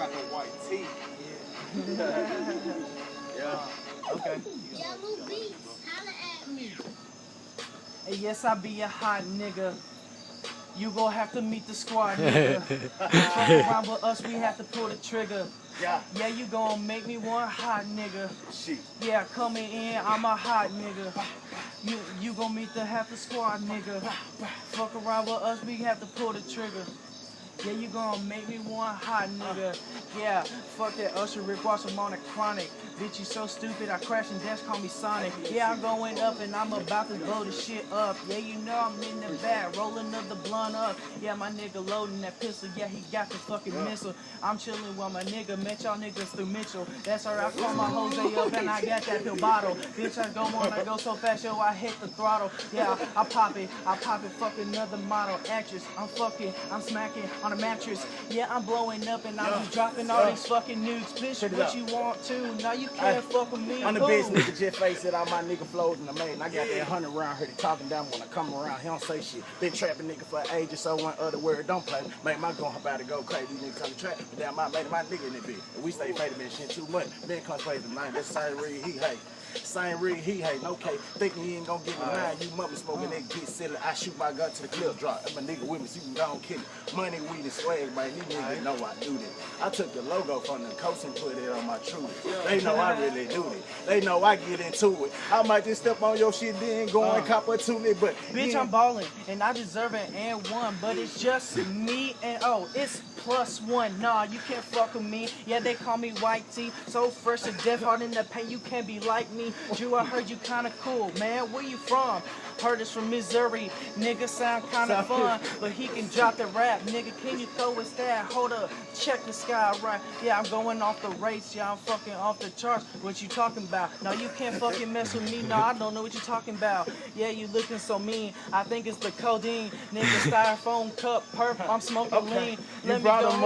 got the white teeth. Yeah. Okay. Yellow beats, holla at me. Hey, yes, I be a hot nigga. You gon' have to meet the squad, nigga. Fuck around with us, we have to pull the trigger. Yeah. Yeah, you gon' make me one hot nigga. Shit. Yeah, coming in, I'm a hot nigga. You gon' meet the half the squad, nigga. Fuck around with us, we have to pull the trigger. Yeah, you gon' make me one hot nigga. Yeah, fuck that Usher, Rick Ross, I'm on a chronic. Bitch, you so stupid, I crash and dash, call me Sonic. Yeah, I'm going up and I'm about to blow the shit up. Yeah, you know I'm in the back, rolling up the blunt up. Yeah, my nigga loading that pistol, yeah, he got the fucking missile. I'm chilling with my nigga, met y'all niggas through Mitchell. That's alright, I call my Jose up and I got that pill bottle. Bitch, I go so fast, yo, I hit the throttle. Yeah, I pop it, fuck another model actress. I'm smacking on a mattress. Yeah, I'm blowing up and I'm just dropping all these fucking nukes. Bitch, what you want to? Now you can't fuck with me. I'm the best nigga, Jeff Face said all my nigga flows in the main. I got that 100 round here, talking down when I come around. He don't say shit. Been trapping nigga for ages, so one other word don't play. Make my gun about to go crazy. These niggas come to trap. But damn, I made my nigga in that bitch. And we stay faded, man, shit too much. Ben comes play the line. That's the same rig he hate. Same rig he hate. Okay, thinking he ain't gonna get me mine. You mother smoking that get silly. I shoot my gun to the clip drop. If a nigga with me, so you can go and kill it. Money, weed, and swag, man. These niggas know I do that. I took the logo from the coast and put it on my truth. They know I really do it. They know I get into it. I might just step on your shit, then go and cop a tunic, but bitch, I'm balling and I deserve it and one, but it's just me and it's +1. Nah, you can't fuck with me. Yeah, they call me White Tee. So fresh to death, hard in the pain. You can't be like me. Drew, I heard you kinda cool, man. Where you from? Heard it's from Missouri. Nigga sound kinda fun, but he can drop the rap. Nigga, can you throw his stat? Hold up, check the sky right. Yeah, I'm going off the race. Yeah, I'm fucking off the charts. What you talking about? No, you can't fucking mess with me. No, I don't know what you talking about. Yeah, you looking so mean. I think it's the codeine. Nigga, styrofoam cup, perp. I'm smoking lean. Let me go ahead.